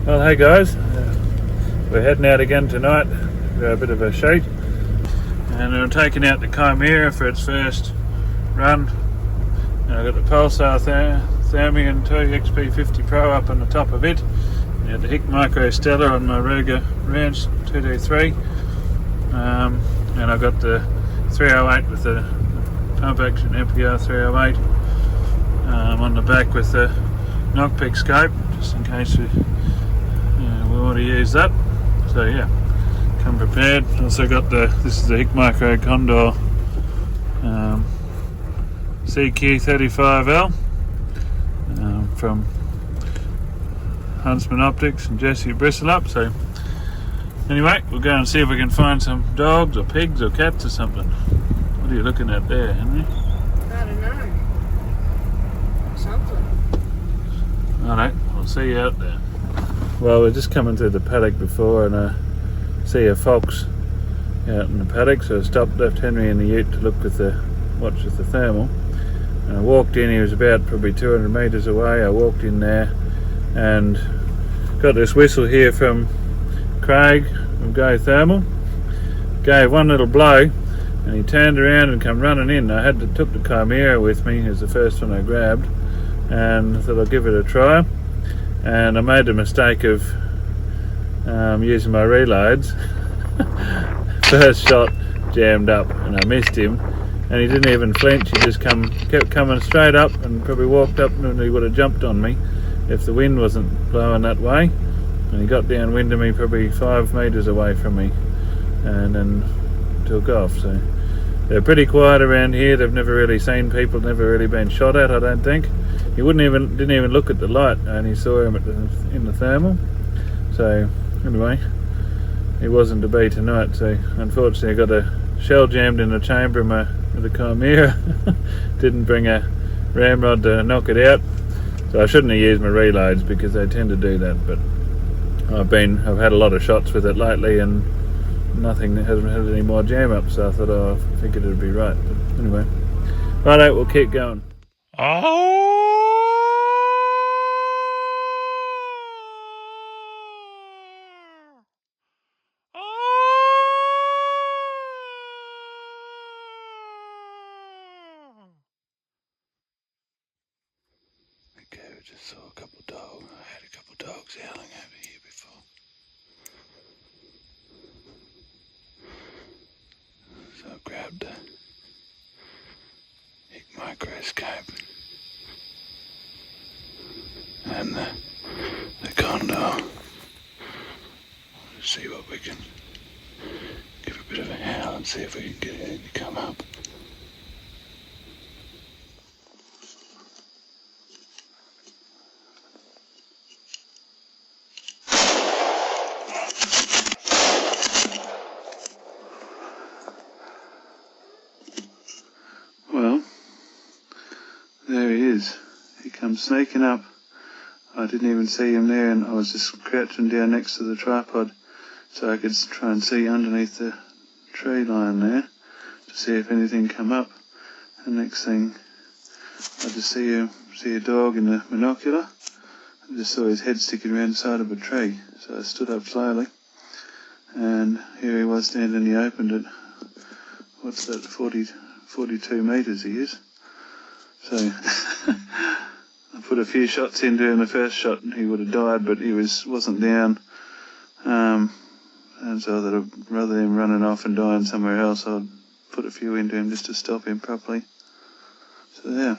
Well, hey guys, we're heading out again tonight for a bit of a shoot, and we're taking out the Hikmicro for its first run. And I've got the Pulsar Thermion 2 XP50 Pro up on the top of it, and the Hikmicro Stellar on my Ruger Ranch 2D3, and I've got the 308 with the pump action MPR 308 on the back with the knockpick scope, just in case we want to use that. So yeah, come prepared. Also got this is the Hikmicro Condor CQ35L from Huntsman Optics and Jesse Bristolup. So anyway, we'll go and see if we can find some dogs or pigs or cats or something. What are you looking at there, Henry? I don't know. Something. Alright, I'll see you out there. Well, we're just coming through the paddock before, and I see a fox out in the paddock, so I stopped, left Henry in the ute to watch with the thermal, and I walked in. He was about probably 200 metres away. I walked in there and got this whistle here from Craig from Go Thermal. Gave one little blow and he turned around and come running in. I took the Hikmicro with me as the first one I grabbed, and I thought I'll give it a try. And I made the mistake of using my reloads. First shot jammed up and I missed him, and he didn't even flinch. He just kept coming straight up and probably walked up, and he would have jumped on me if the wind wasn't blowing that way. And he got downwind of me probably 5 metres away from me and then took off. So they're pretty quiet around here. They've never really seen people, never really been shot at, I don't think. He didn't even look at the light. I only saw him in the thermal. So anyway, he wasn't to be tonight. So unfortunately I got a shell jammed in the chamber with the Hikmicro. Didn't bring a ramrod to knock it out. So I shouldn't have used my reloads because they tend to do that. But I've had a lot of shots with it lately, and nothing hasn't had any more jam up. So I thought, I figured it'd be right. But anyway, righto, we'll keep going. Okay, we just saw a couple of dogs. I had a couple of dogs howling over here before. So I grabbed the Hikmicro scope and the Condor. Let's see what we can give a bit of a howl and see if we can get it to come up. Well, there he is. He comes sneaking up. I didn't even see him there, and I was just crouching down next to the tripod so I could try and see underneath the tree line there to see if anything come up. And next thing, I just see a dog in the binocular. I just saw his head sticking around the side of a tree. So I stood up slowly, and here he was standing in the open at, what's that, 42 metres he is. So I put a few shots into him. The first shot he would have died, but he wasn't down. And so that rather than running off and dying somewhere else, I'd put a few into him just to stop him properly. So yeah.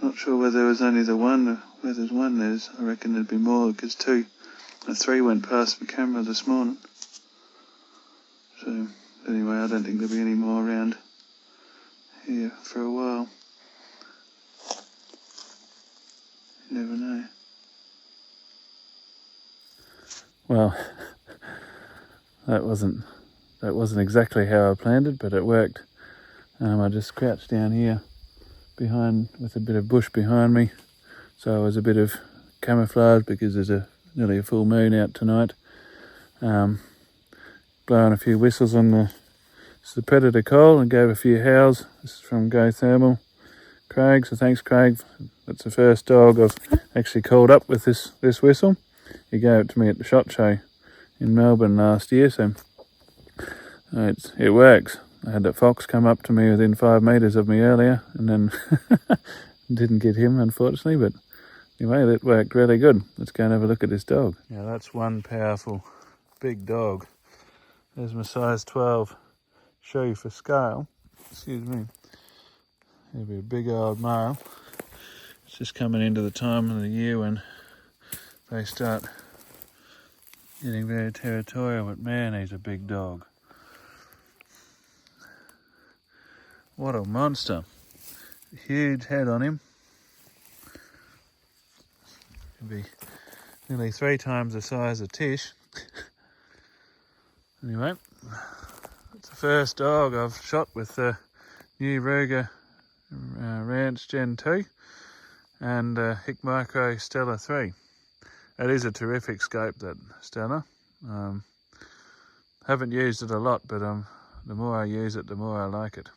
Not sure whether there was only the one. Where there's one, I reckon there'd be more, because 3 went past my camera this morning. So anyway, I don't think there'll be any more around here for a while. You never know. Well, that wasn't exactly how I planned it, but it worked. I just crouched down here with a bit of bush behind me, so I was a bit of camouflage because there's nearly a full moon out tonight. Blowing a few whistles on the predator coal and gave a few howls. This is from Go Thermal, Craig. So thanks, Craig, for It's the first dog I've actually called up with this whistle. He gave it to me at the SHOT Show in Melbourne last year, so it works. I had that fox come up to me within 5 metres of me earlier, and then didn't get him, unfortunately, but anyway, that worked really good. Let's go and have a look at this dog. Yeah, that's one powerful big dog. There's my size 12 shoe for scale. Excuse me. He'll be a big old male. It's just coming into the time of the year when they start getting very territorial, but man, he's a big dog. What a monster. Huge head on him. He'll be nearly 3 times the size of Tish. Anyway, it's the first dog I've shot with the new Ruger Ranch Gen 2 and Hikmicro Stellar 3. It is a terrific scope, that Stellar. Haven't used it a lot, but the more I use it, the more I like it.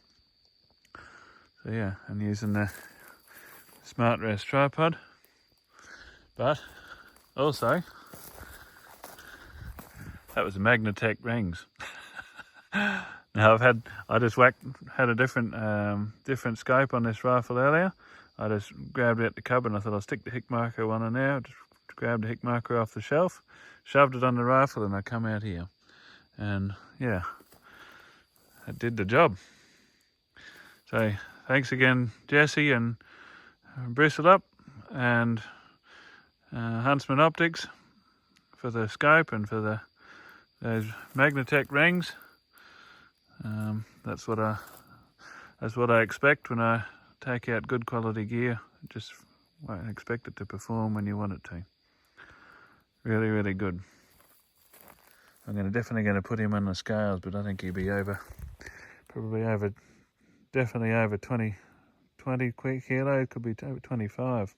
So yeah, I'm using the Smart Rest tripod, but also that was the Magnatech rings. Now I just had a different scope on this rifle earlier. I just grabbed it out the cupboard and I thought I'll stick the Hikmicro one in there. Just grabbed the Hikmicro off the shelf, shoved it on the rifle, and I come out here. And yeah, it did the job. So thanks again, Jesse and Bristle Up and Huntsman Optics for the scope and for those Magnatech rings. That's what I expect when I take out good quality gear. Just won't expect it to perform when you want it to. Really, really good. I'm definitely going to put him on the scales, but I think he'll be definitely over 20 kilos, could be over 25.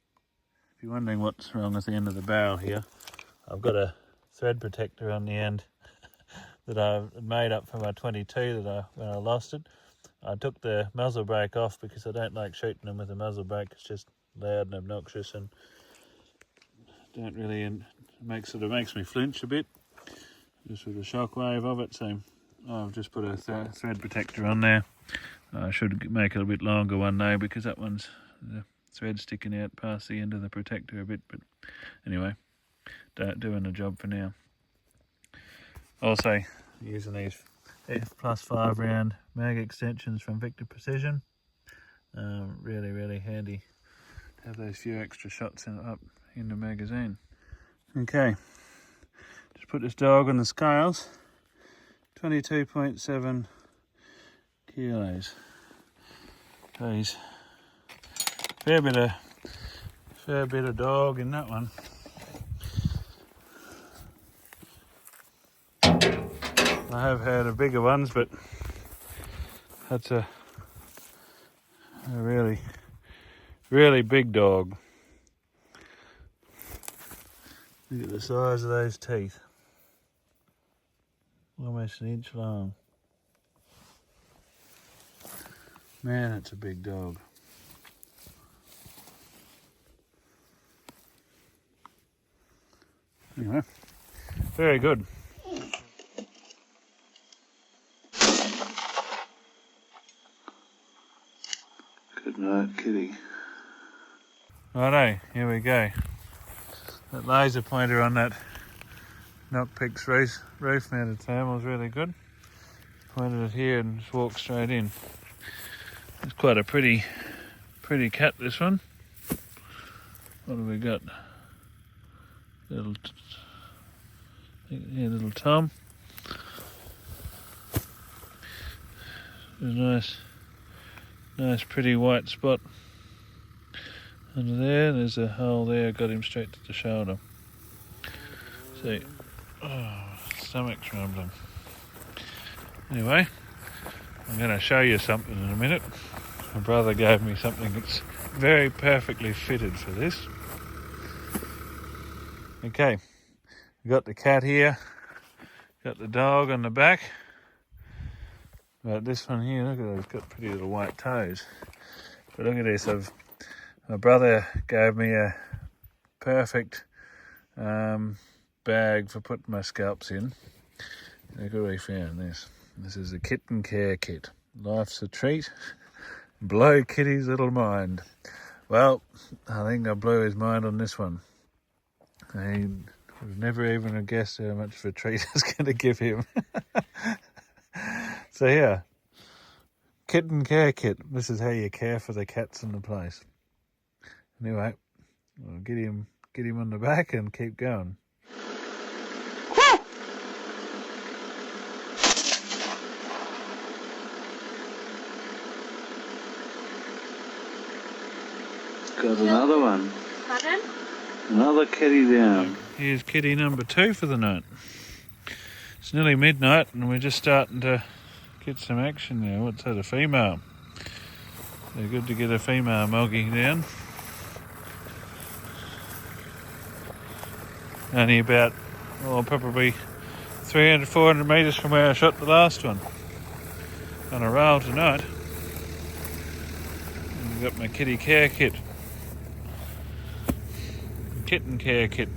If you're wondering what's wrong with the end of the barrel here, I've got a thread protector on the end that I made up for my 22 when I lost it. I took the muzzle brake off because I don't like shooting them with a muzzle brake. It's just loud and obnoxious and makes me flinch a bit just with the shock wave of it. So I've just put a thread protector on there. I should make it a bit longer one day because that one's the thread sticking out past the end of the protector a bit. But anyway, doing the job for now. Also using these F+5 round mag extensions from Victor Precision. Really, really handy to have those few extra shots up in the magazine. Okay, just put this dog on the scales. 22.7 kilos. So he's fair bit of dog in that one. I have had a bigger ones, but that's a really, really big dog. Look at the size of those teeth. Almost an inch long. Man, it's a big dog. Anyway, very good. Good night, kitty. Righto, here we go. That laser pointer on that Knockpicks roof mounted thermal is really good. Pointed it here and just walked straight in. It's quite a pretty cat, this one. What have we got? Little Tom. There's a nice pretty white spot under there. There's a hole there, got him straight to the shoulder. See, stomach's rumbling. Anyway, I'm going to show you something in a minute. My brother gave me something that's very perfectly fitted for this. Okay, we've got the cat here, got the dog on the back. But this one here, look at that, it's got pretty little white toes. But look at this, I've My brother gave me a perfect bag for putting my scalps in. Look what we found. This is a kitten care kit. Life's a treat. Blow Kitty's little mind. Well, I think I blew his mind on this one. He would never even have guessed how much of a treat I was going to give him. So yeah, kitten care kit. This is how you care for the cats in the place. Anyway, we'll get him on the back and keep going. Got another one. Pardon? Another kitty down. Here's kitty number 2 for the night. It's nearly midnight and we're just starting to get some action now. What's that, a female? So good to get a female moggy down. Only about, probably 300, 400 metres from where I shot the last one. On a rail tonight. And I've got my kitty care kit. Kitten care kit.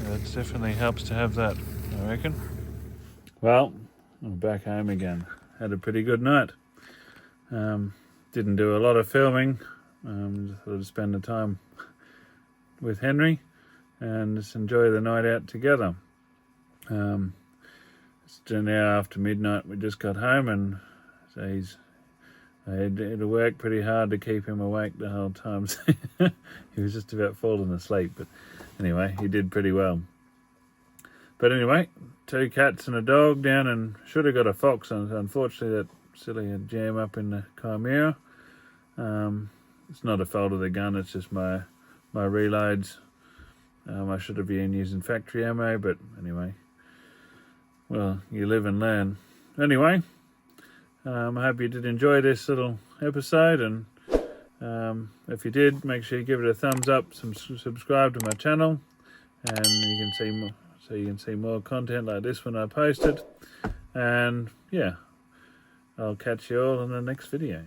It definitely helps to have that, I reckon. Well, I'm back home again. Had a pretty good night. Didn't do a lot of filming. Just thought I'd spend the time with Henry and just enjoy the night out together. It's now after midnight. We just got home, and so I had to work pretty hard to keep him awake the whole time. So he was just about falling asleep, but anyway, he did pretty well. But anyway, 2 cats and a dog down, and should have got a fox. Unfortunately, that silly had jam up in the chimera. It's not a fault of the gun, it's just my reloads. I should have been using factory ammo, but anyway, well, you live and learn. Anyway, I hope you did enjoy this little episode, and if you did, make sure you give it a thumbs up, subscribe to my channel, and you can see more content like this when I post it. And yeah, I'll catch you all in the next video.